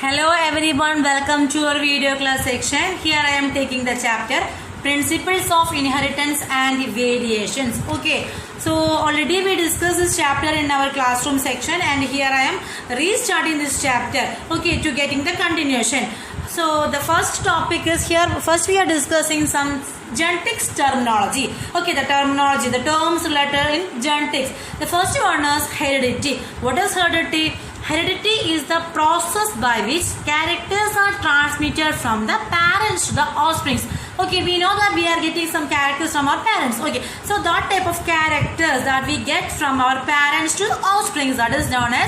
Hello everyone, welcome to our video class section. Here I am taking the chapter Principles of Inheritance and Variations. Okay, so already we discussed this chapter in our classroom section and here I am restarting this chapter, okay, to getting the continuation. So the first topic is here, first we are discussing some genetics terminology. Okay, the terminology, the terms related in genetics. The first one is heredity. What is heredity? Heredity is the process by which characters are transmitted from the parents to the offsprings. Okay, we know that we are getting some characters from our parents. Okay, so that type of characters that we get from our parents to offsprings, that is known as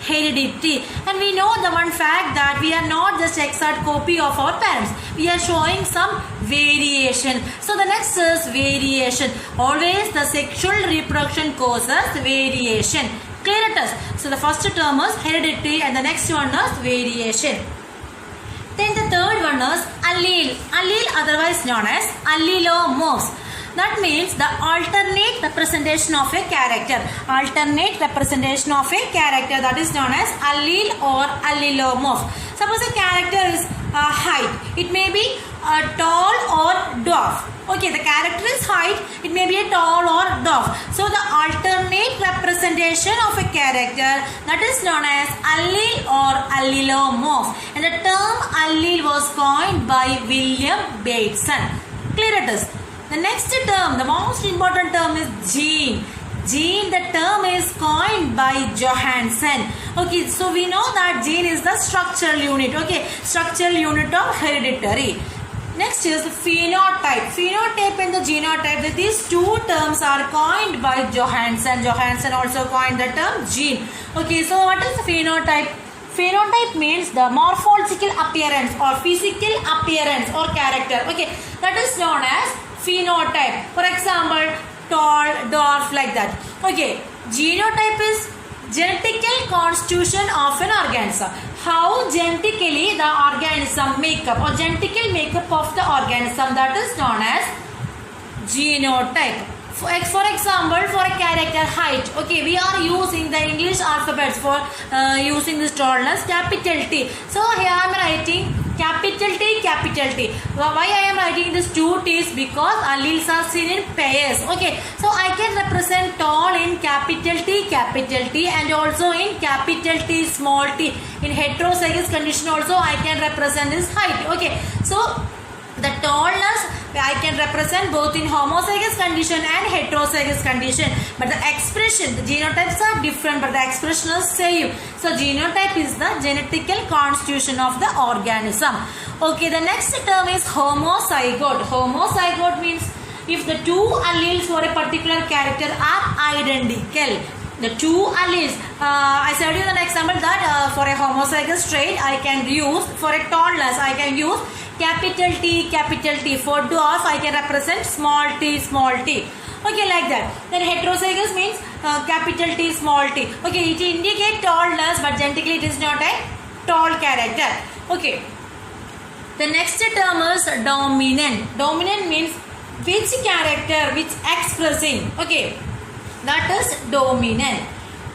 heredity. And we know the one fact that we are not just exact copy of our parents. We are showing some variation. So the next is variation. Always the sexual reproduction causes variation. Clear it is. So the first term is heredity and the next one is variation. Then the third one is allele. Allele otherwise known as allelomorphs. That means the alternate representation of a character. Alternate representation of a character, that is known as allele or allelomorph. Suppose a character is height. It may be tall or dwarf. Okay, the character is height. It may be a tall or dwarf. So the alternate representation of a character, that is known as allele or allelomorph. And the term allele was coined by William Bateson. Clear it is. The next term, the most important term is gene. Gene, the term is coined by Johansen. Okay, so we know that gene is the structural unit. Okay, structural unit of hereditary. Next is phenotype. Phenotype and the genotype. These two terms are coined by Johansen. Johansen also coined the term gene. Okay, so what is phenotype? Phenotype means the morphological appearance or physical appearance or character. Okay, that is known as phenotype. For example, tall, dwarf, like that. Okay, genotype is genetical constitution of an organism. How genetically the organism makeup or genetical makeup of the organism, that is known as genotype. For example, for a character height, okay, we are using the English alphabets for using this tallness, capital T. So here I am writing capital T, capital T. Why I am writing this two T's? Because alleles are seen in pairs. Okay, so I can represent tall in capital T and also in capital T small t. In heterozygous condition also I can represent this height. Okay, so the tallness I can represent both in homozygous condition and heterozygous condition. But the expression, the genotypes are different but the expression is same. So genotype is the genetical constitution of the organism. Okay, the next term is homozygote. Homozygote means if the two alleles for a particular character are identical. The two alleles, I said you an example that for a homozygous trait I can use, for a tallness I can use capital T, capital T. For dwarf I can represent small t, small t. Okay, like that. Then heterozygous means capital T, small t. Okay, it indicates tallness but genetically it is not a tall character. Okay. The next term is dominant. Dominant means which character, which expressing. Okay. That is dominant.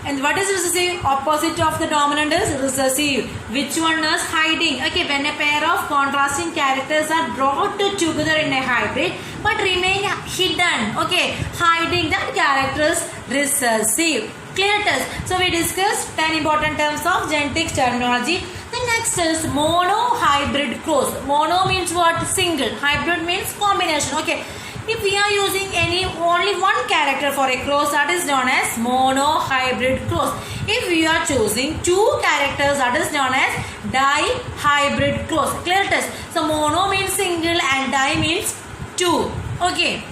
And what is recessive? Opposite of the dominant is recessive. Which one is hiding? Okay, when a pair of contrasting characters are brought together in a hybrid but remain hidden. Okay, hiding, that character is recessive. Clear it is. So we discussed 10 important terms of genetics terminology. The next is mono-hybrid cross. Mono means what? Single. Hybrid means combination. Okay. If we are using only one character for a cross, that is known as mono-hybrid cross. If we are choosing two characters, that is known as di-hybrid cross. Clear it is. So mono means single and di means two. Okay.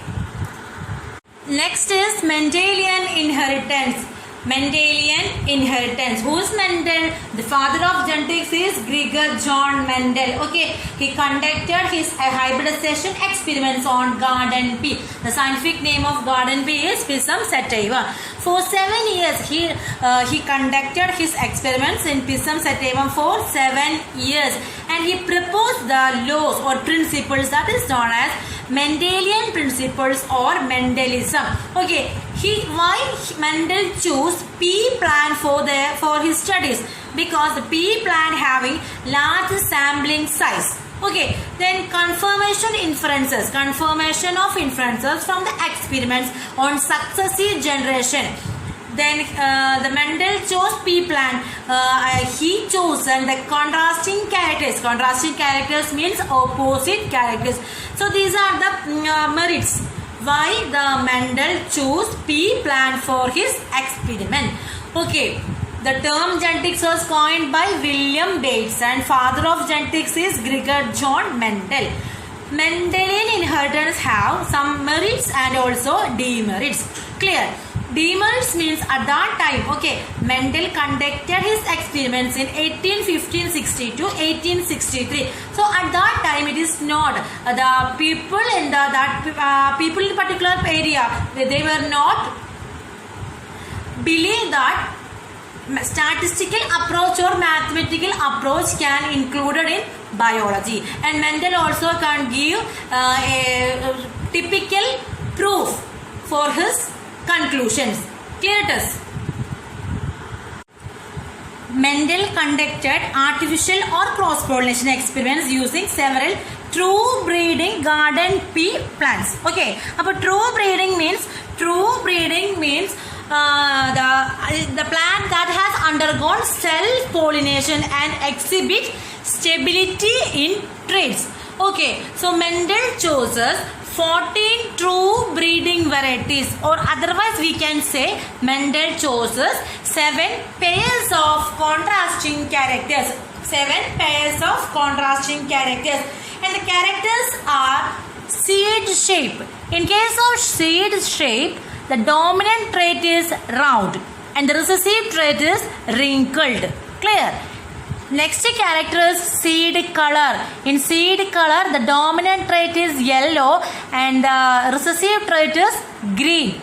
Next is Mendelian inheritance. Mendelian inheritance. Who is Mendel? The father of genetics is Gregor John Mendel. Okay, he conducted his hybridization experiments on garden pea. The scientific name of garden pea is Pisum sativa. For 7 years, he conducted his experiments in Pisum sativum for 7 years, and he proposed the laws or principles that is known as Mendelian principles or Mendelism. Okay, why Mendel chose pea plant for his studies? Because the pea plant having large sampling size. Okay, then confirmation of inferences from the experiments on successive generation. Then the Mendel chose pea plant. He chosen the contrasting characters. Contrasting characters means opposite characters. So these are the merits why the Mendel chose pea plant for his experiment. Okay. The term genetics was coined by William Bates, and father of genetics is Gregor John Mendel. Mendelian inheritance have some merits and also demerits. Clear? Demerits means at that time, okay, Mendel conducted his experiments in 1860 to 1863. So at that time, it is not the people in people in particular area, they were not believe that statistical approach or mathematical approach can included in biology, and Mendel also can give a typical proof for his conclusions. Clear it is? Mendel conducted artificial or cross-pollination experiments using several true breeding garden pea plants. Okay, but true breeding means the plant that has undergone self-pollination and exhibit stability in traits. Okay, so Mendel chooses 14 true breeding varieties, or otherwise we can say Mendel chooses 7 pairs of contrasting characters. 7 pairs of contrasting characters, and the characters are seed shape. In case of seed shape, the dominant trait is round and the recessive trait is wrinkled. Clear? Next character is seed color. In seed color, the dominant trait is yellow and the recessive trait is green.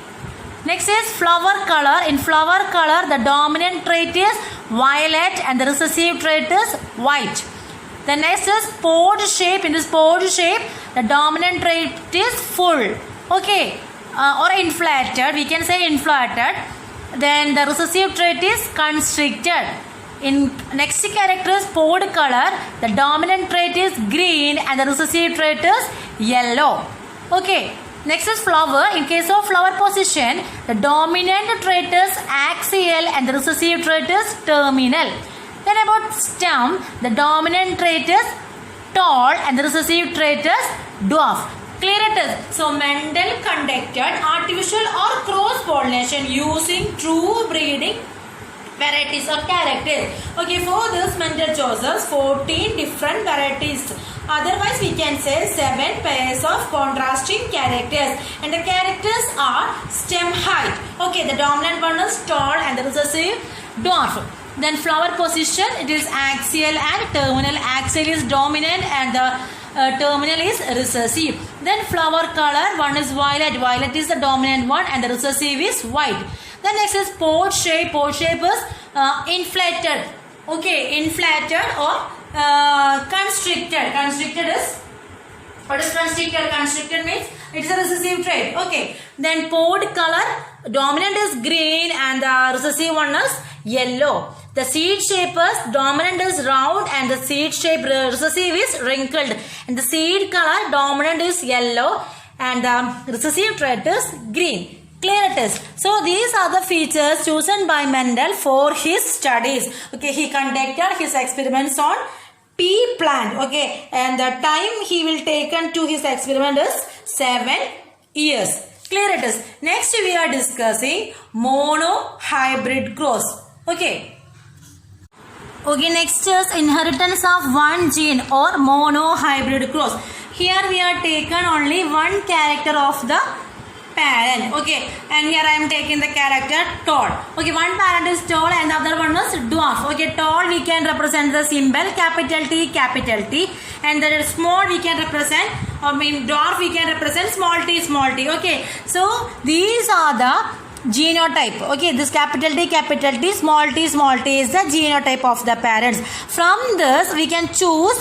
Next is flower color. In flower color, the dominant trait is violet and the recessive trait is white. The next is pod shape. In this pod shape, the dominant trait is full. Okay. Or inflated, we can say inflated. Then the recessive trait is constricted. In next character is pod color, the dominant trait is green and the recessive trait is yellow. Okay, next is flower. In case of flower position, the dominant trait is axial and the recessive trait is terminal. Then about stem, the dominant trait is tall and the recessive trait is dwarf. Clear it is? So Mendel conducted artificial or cross-pollination using true breeding varieties or characters. Okay, for this Mendel chooses 14 different varieties. Otherwise we can say 7 pairs of contrasting characters, and the characters are stem height. Okay, the dominant one is tall and the recessive dwarf. Then flower position, it is axial and terminal. Axial is dominant and the terminal is recessive. Then flower color, one is violet. Violet is the dominant one and the recessive is white. Then next is pod shape. Pod shape is inflated. Okay, inflated or constricted. Constricted is, what is constricted? Constricted means it is a recessive trait. Okay. Then pod color, dominant is green and the recessive one is yellow. The seed shape is dominant is round and the seed shape recessive is wrinkled. And the seed color dominant is yellow and the recessive trait is green. Clear it is. So these are the features chosen by Mendel for his studies. Okay, he conducted his experiments on pea plant. Okay, and the time he will taken to his experiment is 7 years. Clear it is. Next we are discussing monohybrid cross. Okay. Okay, next is inheritance of one gene or monohybrid cross. Here we are taken only one character of the parent. Okay, and here I am taking the character tall. Okay, one parent is tall and the other one is dwarf. Okay, tall we can represent the symbol capital T, and the small we can represent, dwarf we can represent small t. Okay, so these are the genotype. Okay, this capital T, small t is the genotype of the parents. From this we can choose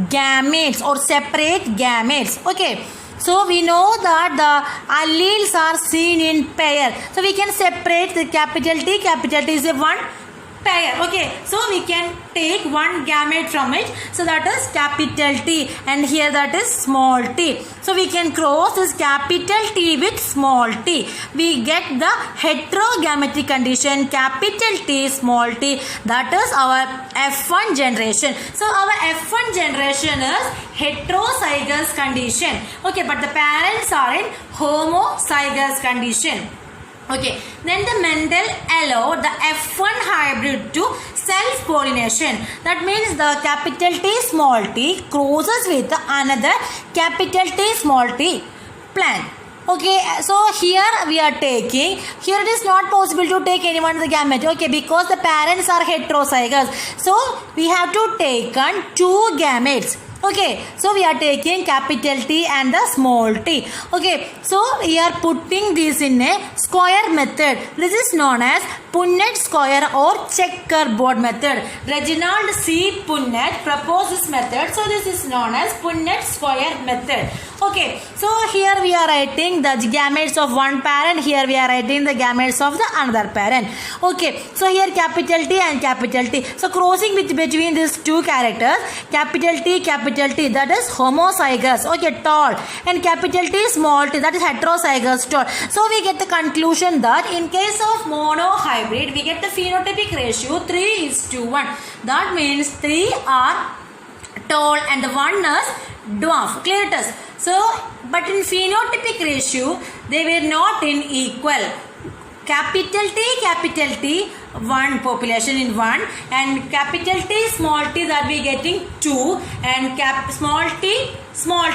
gametes or separate gametes. Okay, so we know that the alleles are seen in pair, so we can separate the capital T is a one pair. Okay, so we can take one gamete from it, so that is capital T, and here that is small t. So we can cross this capital T with small t. We get the heterogametic condition, capital T, small t. That is our F1 generation. So our F1 generation is heterozygous condition. Okay, but the parents are in homozygous condition. Okay, then the Mendel allowed the F1 hybrid to self-pollination. That means the capital T small t crosses with another capital T small t plant. Okay, so here we are taking, here it is not possible to take any one of the gamete. Okay, because the parents are heterozygous. So we have to take two gametes. Okay, so we are taking capital T and the small t. Okay, so we are putting this in a square method. This is known as Punnett square or checkerboard method. Reginald C. Punnett proposed this method. So this is known as Punnett square method. Okay, so here we are writing the gametes of one parent. Here we are writing the gametes of the another parent. Okay, so here capital T and capital T. So crossing between these two characters, capital T, that is homozygous. Okay, tall, and capital T small t, that is heterozygous, tall. So we get the conclusion that in case of monohybrid, we get the phenotypic ratio 3:1. That means 3 are tall and 1 is dwarf. Clear it is. So, but in phenotypic ratio, they were not in equal. Capital T, 1 population in 1, and capital T, small t, that we are getting 2, and small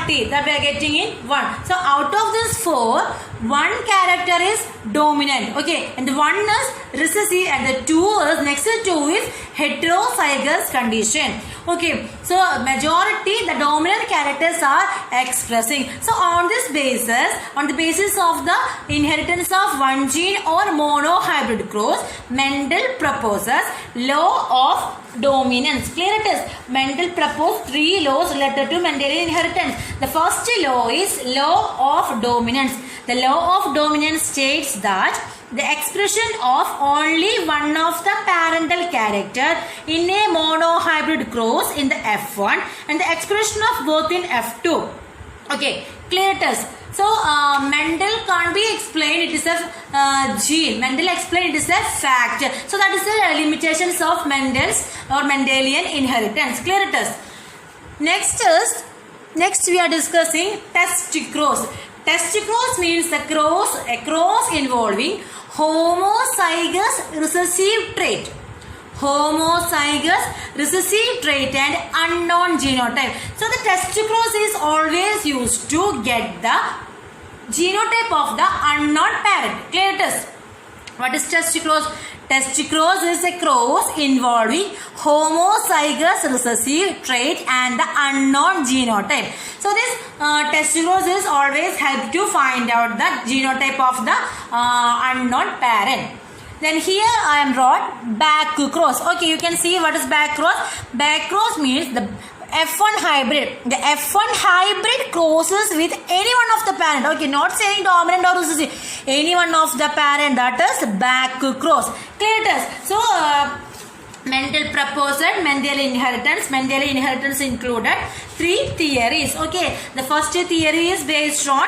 t that we are getting in 1. So out of this 4, 1 character is dominant. Okay, and 1 is recessive, and the 2 is next to 2 is heterozygous condition. Okay, so majority, the dominant characters are expressing. So on this basis, on the basis of the inheritance of one gene or monohybrid cross, Mendel proposes law of dominance. Clear it is. Mendel proposed 3 laws related to Mendelian inheritance. The first law is law of dominance. The law of dominance states that the expression of only one of the parental character in a monohybrid cross in the F1 and the expression of both in F2. Okay, clear it is. So Mendel can't be explained, it is a gene. Mendel explained it is a fact. So that is the limitations of Mendel's or Mendelian inheritance. Clear it is. Next we are discussing test cross. Test cross means a cross involving homozygous recessive trait. Homozygous recessive trait and unknown genotype. So the test cross is always used to get the genotype of the unknown parent. Clear it is. What is test cross? Test cross is a cross involving homozygous recessive trait and the unknown genotype. So this test cross is always help to find out the genotype of the unknown parent. Then here I am wrote back cross. Okay, you can see what is back cross. Back cross means the F1 hybrid. The F1 hybrid crosses with any one of the parent. Okay, not saying dominant or recessive. Any one of the parent, that is back cross. Clear it is. So Mendel proposed Mendelian inheritance. Mendelian inheritance included 3 theories. Okay, the first theory is based on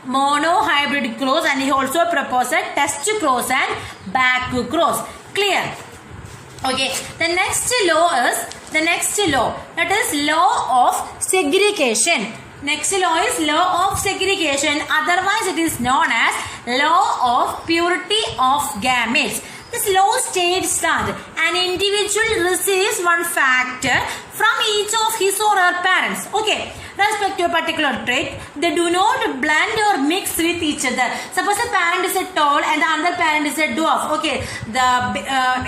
monohybrid cross, and he also proposed test cross and back cross. Clear. Okay, the next law that is law of segregation. Next law is law of segregation, otherwise it is known as law of purity of gametes. This law states that an individual receives one factor from each of his or her parents. Okay, respect to a particular trait, they do not blend or mix with each other. Suppose a parent is a tall and the other parent is a dwarf. Okay,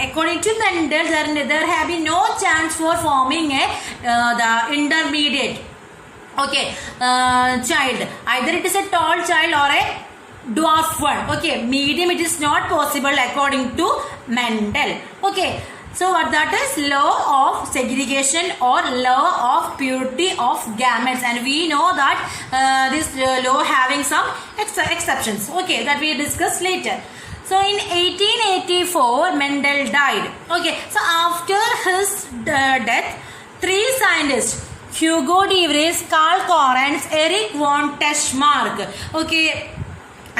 according to Mendel, there have been no chance for forming the intermediate. Okay, child. Either it is a tall child or a dwarf one. Okay, medium it is not possible according to Mendel. Okay, so what that is law of segregation or law of purity of gametes, and we know that this law having some exceptions. Okay, that we discuss later. So in 1884, Mendel died. Okay, so after his death, three scientists, Hugo de Vries, Carl Correns, Eric von Teschmark, okay,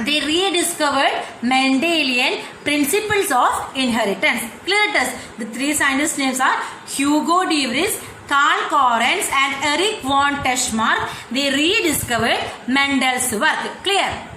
they rediscovered Mendelian principles of inheritance. Clear it is. The three scientists' names are Hugo de Vries, Carl Correns and Eric von Teschmark. They rediscovered Mendel's work. Clear?